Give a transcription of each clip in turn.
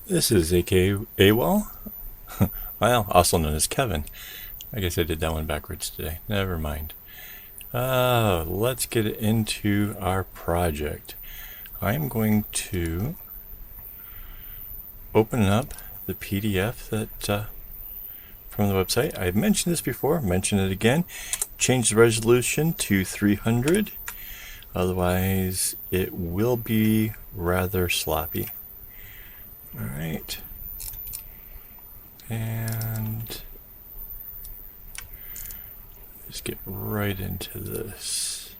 This is AKAAWOL, well, also known as Kevin. I guess I did that one backwards today. Never mind. Let's get into our project. I'm going to open up the PDF that from the website. I've mentioned this before, mention it again. Change the resolution to 300. Otherwise, it will be rather sloppy. All right. And just get right into this.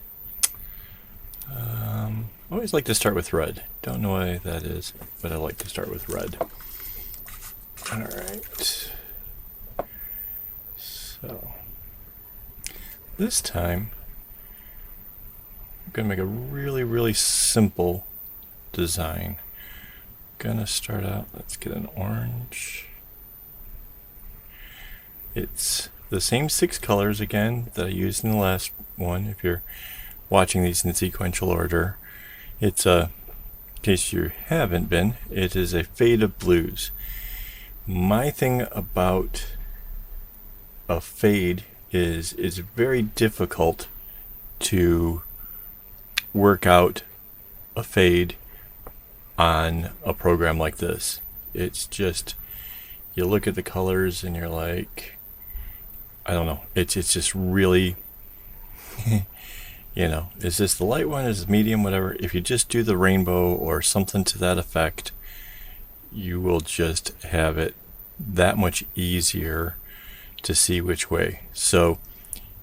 I always like to start with red. Don't know why that is, but I like to start with red. All right. So this time, I'm going to make a really simple design. Gonna start out, let's get an orange. It's the same 6 colors again that I used in the last one. If you're watching these in sequential order, it's in case you haven't been, it is a fade of blues. My thing about a fade is it's very difficult to work out a fade on a program like this. It's just, you look at the colors and you're like, I don't know, it's just really is this the light one, is it medium, whatever. If you just do the rainbow or something to that effect, you will just have it that much easier to see which way. So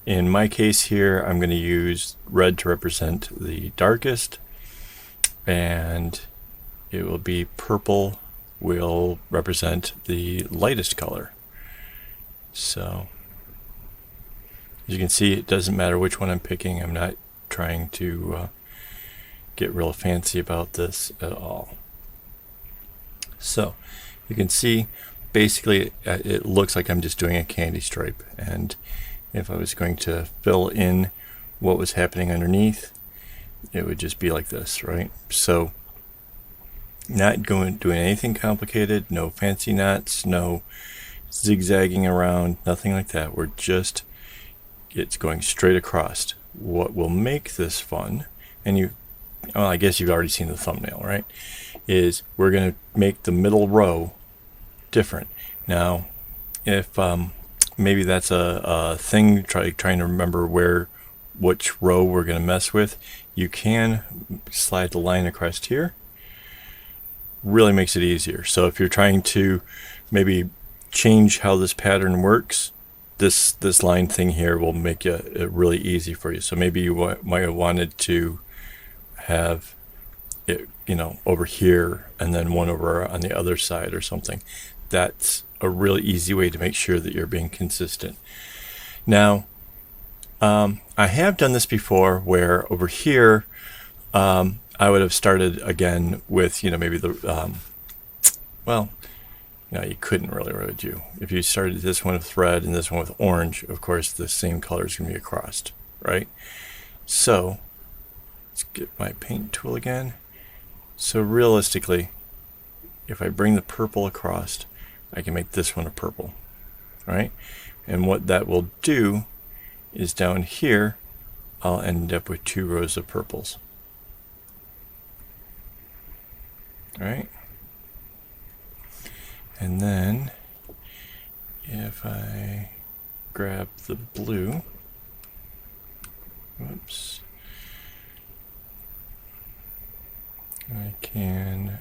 in my case here, I'm going to use red to represent the darkest, and it will be purple will represent the lightest color. So as you can see, it doesn't matter which one I'm picking. I'm not trying to get real fancy about this at all. So you can see basically it looks like I'm just doing a candy stripe, and if I was going to fill in what was happening underneath, it would just be like this, right? So not doing anything complicated, no fancy knots, no zigzagging around, nothing like that. It's going straight across. What will make this fun, and I guess you've already seen the thumbnail, right? Is we're going to make the middle row different. Now, if maybe that's a thing, trying to remember which row we're going to mess with, you can slide the line across here. Really makes it easier. So if you're trying to maybe change how this pattern works, this line thing here will make it really easy for you. So maybe you might have wanted to have it, over here and then one over on the other side or something. That's a really easy way to make sure that you're being consistent. Now, I have done this before where over here, I would have started again with, maybe the, no, you couldn't really, would you? If you started this one with red and this one with orange, of course, the same color is going to be across, right? So let's get my paint tool again. So realistically, if I bring the purple across, I can make this one a purple, right? And what that will do is down here, I'll end up with 2 rows of purples. All right. And then if I grab the blue, whoops, I can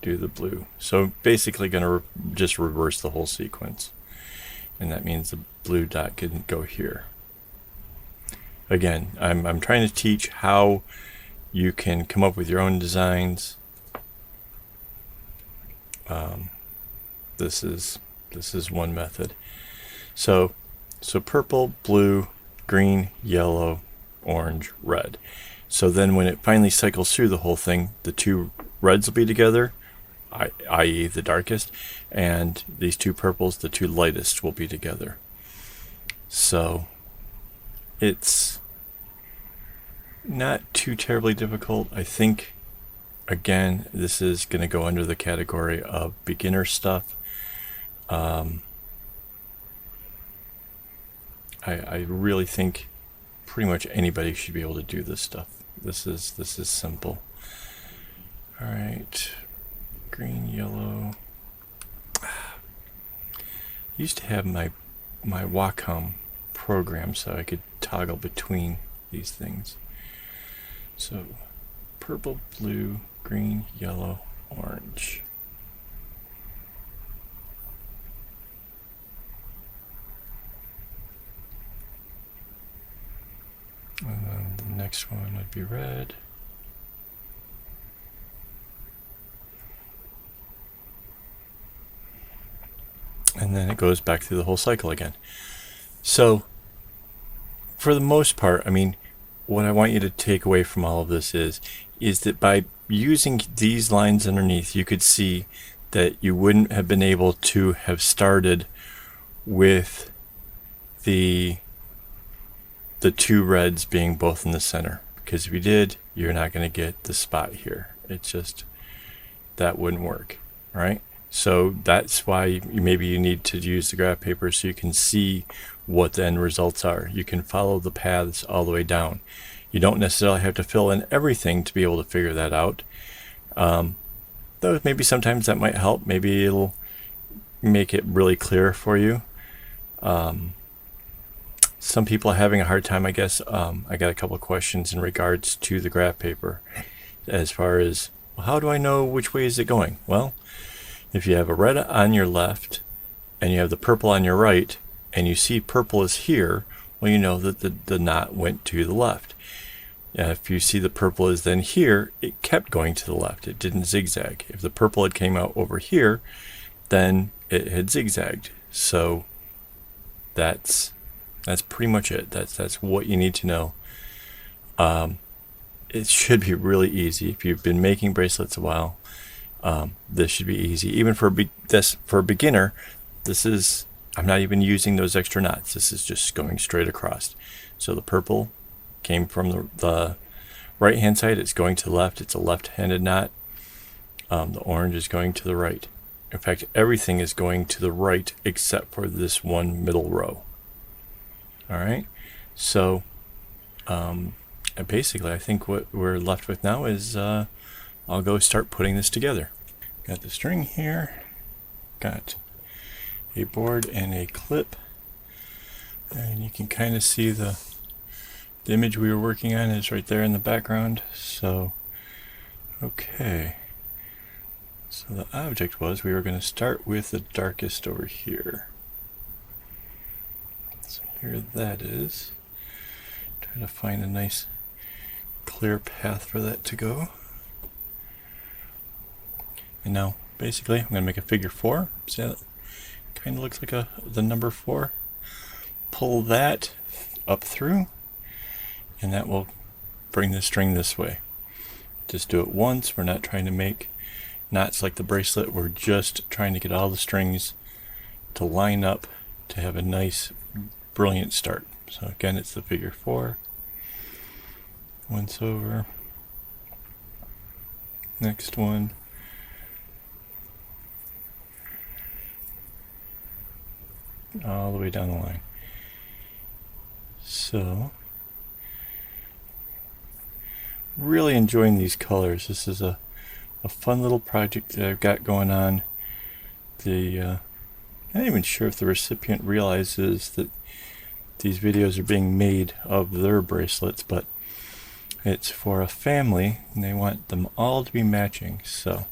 do the blue. So basically going to just reverse the whole sequence. And that means the blue dot can go here. Again, I'm trying to teach how you can come up with your own designs. This is one method. So purple, blue, green, yellow, orange, red. So then when it finally cycles through the whole thing, the 2 reds will be together, i.e. the darkest, and these 2 purples, the 2 lightest, will be together. So it's not too terribly difficult. I think again, this is going to go under the category of beginner stuff. I really think pretty much anybody should be able to do this stuff. This is simple. All right, green, yellow. I used to have my Wacom program so I could toggle between these things. So purple, blue, green, yellow, orange. And then the next one would be red. And then it goes back through the whole cycle again. So, for the most part, I mean, what I want you to take away from all of this is that by using these lines underneath, you could see that you wouldn't have been able to have started with the two reds being both in the center, because if you did, you're not going to get the spot here. It's just, that wouldn't work, right? So that's why maybe you need to use the graph paper so you can see what the end results are. You can follow the paths all the way down. You don't necessarily have to fill in everything to be able to figure that out. Though maybe sometimes that might help. Maybe it'll make it really clear for you. Some people are having a hard time, I guess. I got a couple of questions in regards to the graph paper as far as, well, how do I know which way is it going? Well, if you have a red on your left and you have the purple on your right and you see purple is here, well, you know that the knot went to the left. If you see the purple is then here, it kept going to the left. It didn't zigzag. If the purple had came out over here, then it had zigzagged. So that's pretty much it. That's what you need to know. It should be really easy. If you've been making bracelets a while, this should be easy. Even for a beginner, I'm not even using those extra knots. This is just going straight across. So the purple came from the right hand side. It's going to the left. It's a left-handed knot. The orange is going to the right. In fact, everything is going to the right except for this one middle row. All right. So basically, I think what we're left with now is I'll go start putting this together. Got the string here. Got a board and a clip. And you can kind of see the image we were working on is right there in the background. So, okay. So the object was we were going to start with the darkest over here. So here that is. Try to find a nice clear path for that to go. And now basically I'm going to make a figure 4. See how that kind of looks like the number 4. Pull that up through and that will bring the string this way. Just do it once. We're not trying to make knots like the bracelet. We're just trying to get all the strings to line up to have a nice brilliant start. So again, it's the figure 4. Once over. Next one. All the way down the line. So, really enjoying these colors. This is a fun little project that I've got going on. I'm not even sure if the recipient realizes that these videos are being made of their bracelets, but it's for a family and they want them all to be matching. So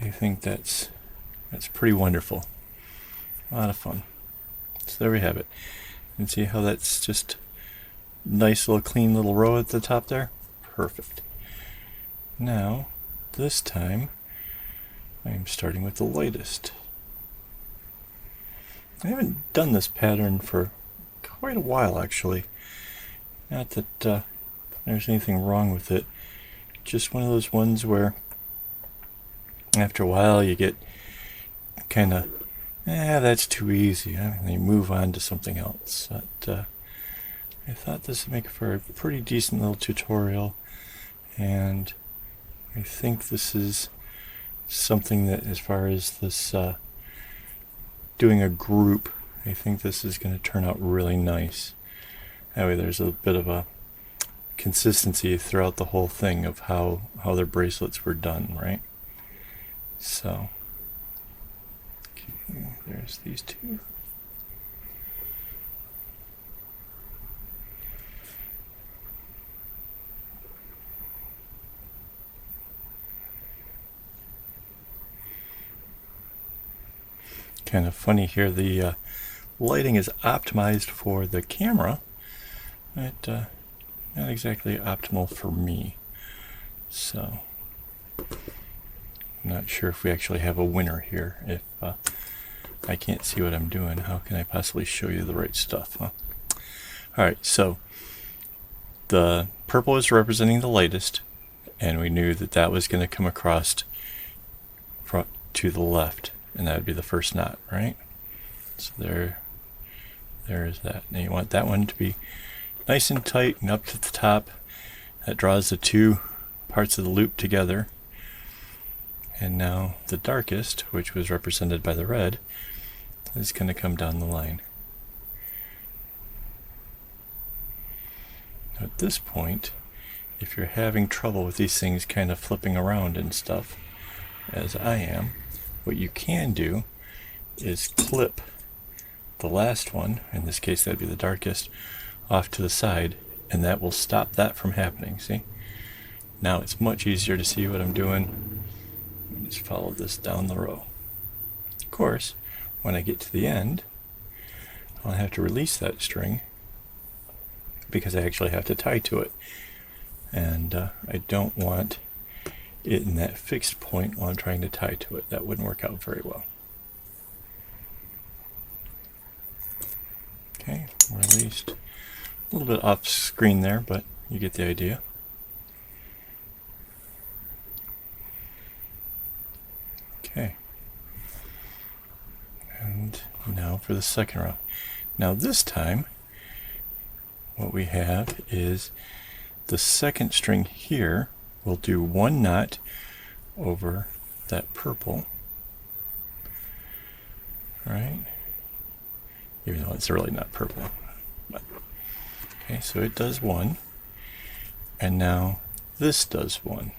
I think that's pretty wonderful. A lot of fun. So there we have it. You can see how that's just nice little clean little row at the top there. Perfect. Now this time I'm starting with the lightest. I haven't done this pattern for quite a while actually. Not that there's anything wrong with it. Just one of those ones where after a while you get kind of, that's too easy, and you move on to something else. But I thought this would make for a pretty decent little tutorial, and I think this is something that, as far as this doing a group, I think this is going to turn out really nice. That way there's a bit of a consistency throughout the whole thing of how their bracelets were done, right? So, okay, there's these two. Kind of funny here, the lighting is optimized for the camera, but not exactly optimal for me. So, I'm not sure if we actually have a winner here. If I can't see what I'm doing, how can I possibly show you the right stuff, huh? Alright, so the purple is representing the lightest, and we knew that that was going to come across to the left, and that would be the first knot, right? So there is that. Now you want that one to be nice and tight and up to the top. That draws the two parts of the loop together. And now the darkest, which was represented by the red, is going to come down the line. Now at this point, if you're having trouble with these things kind of flipping around and stuff, as I am, what you can do is clip the last one, in this case that'd be the darkest, off to the side, and that will stop that from happening. See? Now it's much easier to see what I'm doing. Just follow this down the row. Of course, when I get to the end, I'll have to release that string because I actually have to tie to it. And I don't want it in that fixed point while I'm trying to tie to it. That wouldn't work out very well. Okay, released. A little bit off screen there, but you get the idea. Okay. And now for the second row. Now this time, what we have is the second string here will do one knot over that purple, right? Even though it's really not purple. But, okay, so it does one, and now this does one.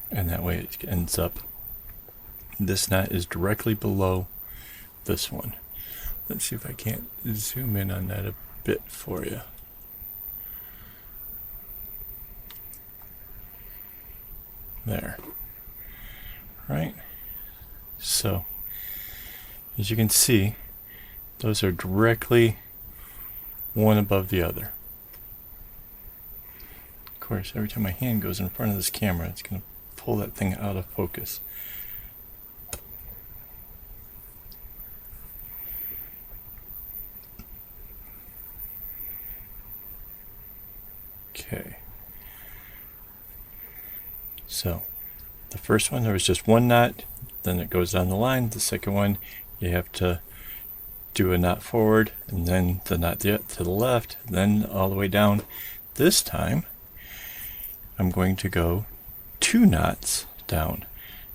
And that way it ends up, this knot is directly below this one. Let's see if I can't zoom in on that a bit for you. There. Right? So, as you can see, those are directly one above the other. Of course, every time my hand goes in front of this camera, it's going to pull that thing out of focus. Okay. So, the first one, there was just one knot, then it goes down the line. The second one, you have to do a knot forward, and then the knot to the left, then all the way down. This time, I'm going to go 2 knots down.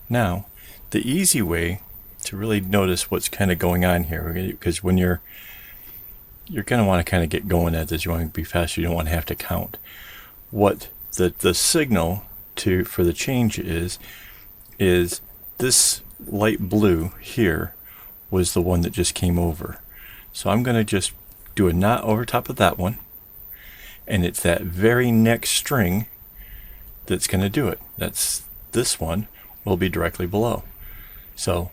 Now, the easy way to really notice what's kind of going on here, because when you're going to want to kind of get going at this, you want to be fast, you don't want to have to count. What the signal for the change is this light blue here was the one that just came over. So I'm going to just do a knot over top of that one, and it's that very next string that's going to do it. That's this one will be directly below. So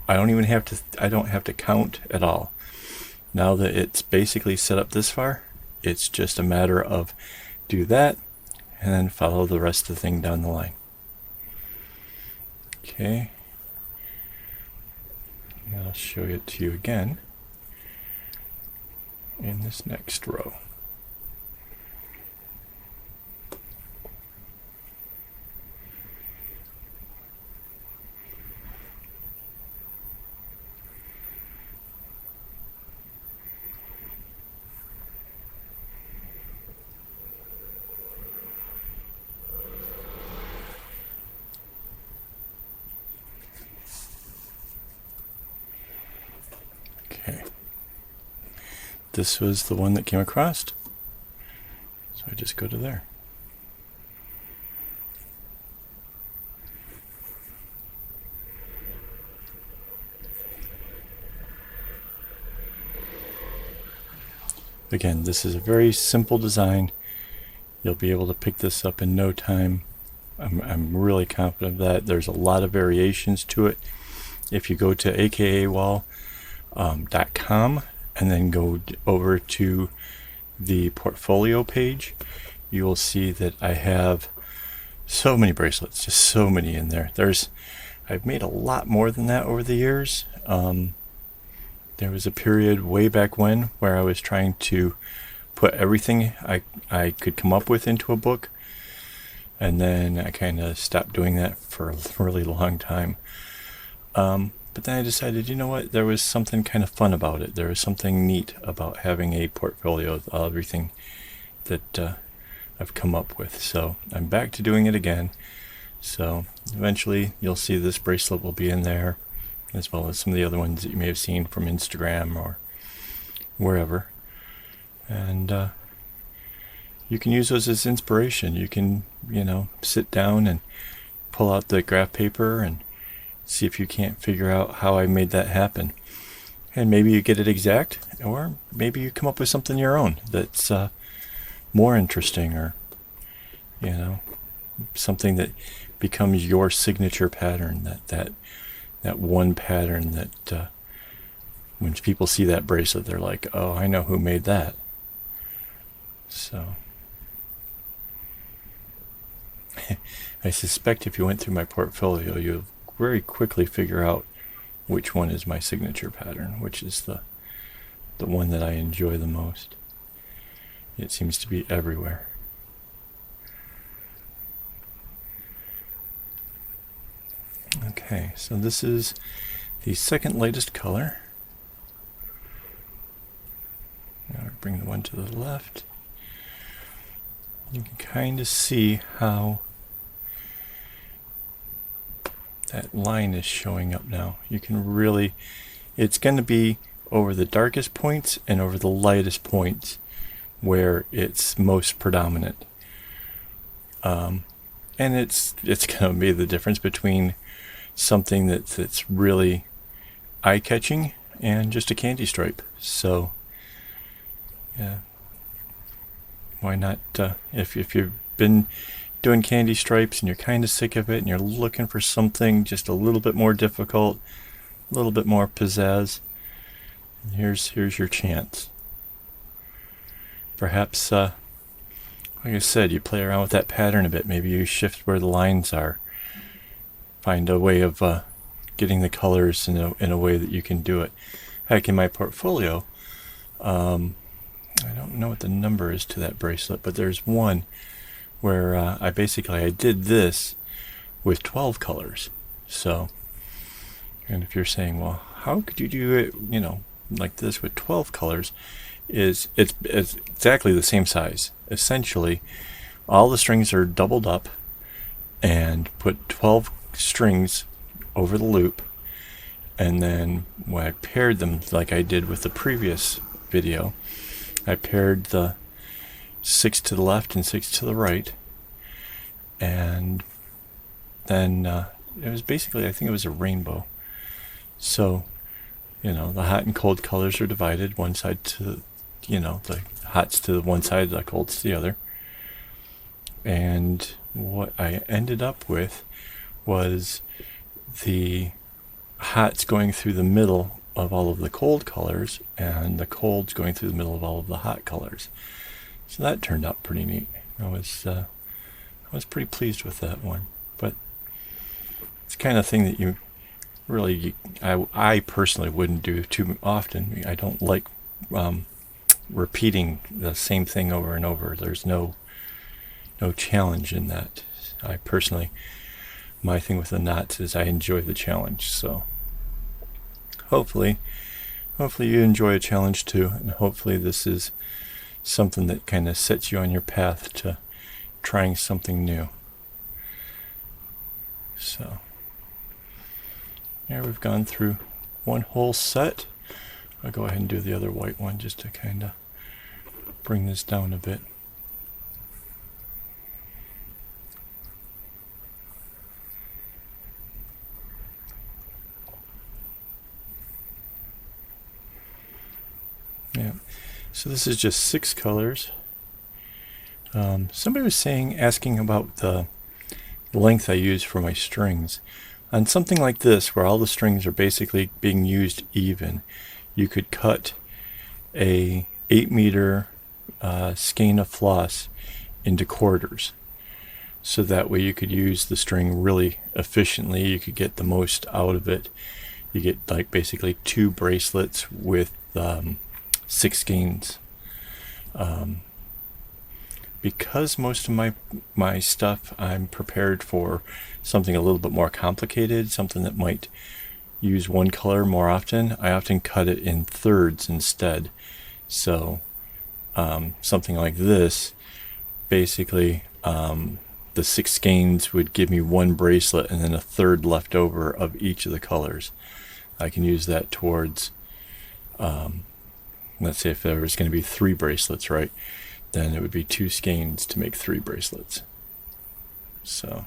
I don't have to count at all. Now that it's basically set up this far, it's just a matter of do that and then follow the rest of the thing down the line. Okay. And I'll show it to you again in this next row. this was the one that came across. So I just go to there. Again, this is a very simple design. You'll be able to pick this up in no time. I'm really confident of that. There's a lot of variations to it. If you go to AKAAWOL.com and then go over to the portfolio page, you will see that I have so many bracelets, just so many in there. I've made a lot more than that over the years. There was a period way back when where I was trying to put everything I could come up with into a book, and then I kind of stopped doing that for a really long time. But then I decided, you know what, there was something kind of fun about it. There was something neat about having a portfolio of everything that I've come up with. So I'm back to doing it again. So eventually you'll see this bracelet will be in there, as well as some of the other ones that you may have seen from Instagram or wherever. And you can use those as inspiration. You can, sit down and pull out the graph paper and see if you can't figure out how I made that happen. And maybe you get it exact, or maybe you come up with something your own that's more interesting, or, something that becomes your signature pattern, that one pattern that when people see that bracelet, they're like, oh, I know who made that. So I suspect if you went through my portfolio, you'll very quickly figure out which one is my signature pattern, which is the one that I enjoy the most. It seems to be everywhere. Okay, so this is the second lightest color. Now I bring the one to the left. You can kind of see how that line is showing up now. You can really, it's going to be over the darkest points and over the lightest points where it's most predominant. And it's going to be the difference between something that's really eye-catching and just a candy stripe. So, yeah. Why not, if you've been doing candy stripes and you're kind of sick of it and you're looking for something just a little bit more difficult, a little bit more pizzazz, here's your chance. Perhaps, like I said, you play around with that pattern a bit. Maybe you shift where the lines are. Find a way of getting the colors in a way that you can do it. Heck, in my portfolio, I don't know what the number is to that bracelet, but there's one where I did this with 12 colors. So, and if you're saying, well, how could you do it, like this with 12 colors? It's exactly the same size. Essentially, all the strings are doubled up and put 12 strings over the loop, and then when I paired them like I did with the previous video, I paired the 6 to the left and 6 to the right, and then it was basically, I think it was a rainbow. So, the hot and cold colors are divided, one side to, the hots to one side, the colds to the other. And what I ended up with was the hots going through the middle of all of the cold colors, and the colds going through the middle of all of the hot colors. So that turned out pretty neat. I was pretty pleased with that one. But it's the kind of thing that I personally wouldn't do too often. I don't like repeating the same thing over and over. There's no challenge in that. My thing with the knots is I enjoy the challenge. So hopefully you enjoy a challenge too, and hopefully this is something that kind of sets you on your path to trying something new. So here we've gone through one whole set I'll go ahead and do the other white one just to kind of bring this down a bit. Yeah, so this is just 6 colors. Somebody was asking about the length I use for my strings. On something like this, where all the strings are basically being used even, you could cut a 8-meter skein of floss into quarters. So that way you could use the string really efficiently. You could get the most out of it. You get like basically 2 bracelets with 6 skeins. Because most of my stuff I'm prepared for something a little bit more complicated, something that might use one color more often, I often cut it in thirds instead. So something like this, basically the 6 skeins would give me 1 bracelet and then a third left over of each of the colors. I can use that towards, let's say if there was going to be 3 bracelets, right? Then it would be 2 skeins to make 3 bracelets. So,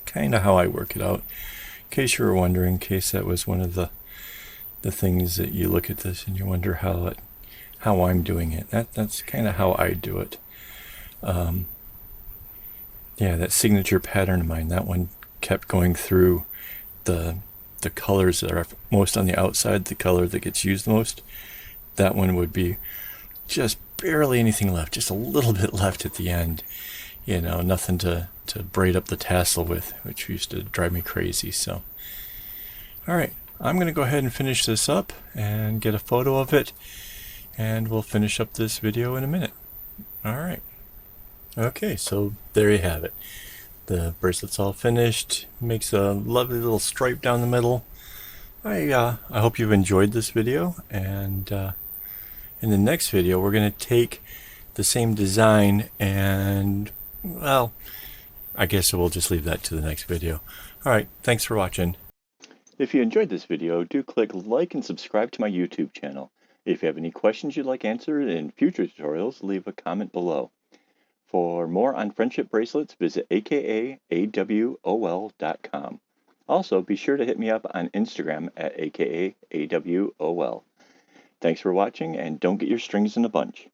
kind of how I work it out. In case you were wondering, in case that was one of the things that you look at this and you wonder how I'm doing it. That's kind of how I do it. Yeah, that signature pattern of mine, that one kept going through the colors that are most on the outside, the color that gets used the most. That one would be just barely anything left, just a little bit left at the end. You know, nothing to braid up the tassel with, which used to drive me crazy. So, all right, I'm going to go ahead and finish this up and get a photo of it, and we'll finish up this video in a minute. All right. Okay, so there you have it. The bracelet's all finished. Makes a lovely little stripe down the middle. I hope you've enjoyed this video, and in the next video we're going to take the same design and, well, I guess we'll just leave that to the next video. Alright, thanks for watching. If you enjoyed this video, do click like and subscribe to my YouTube channel. If you have any questions you'd like answered in future tutorials, leave a comment below. For more on friendship bracelets, visit AKAAWOL.com. Also, be sure to hit me up on Instagram at AKAAWOL. Thanks for watching, and don't get your strings in a bunch.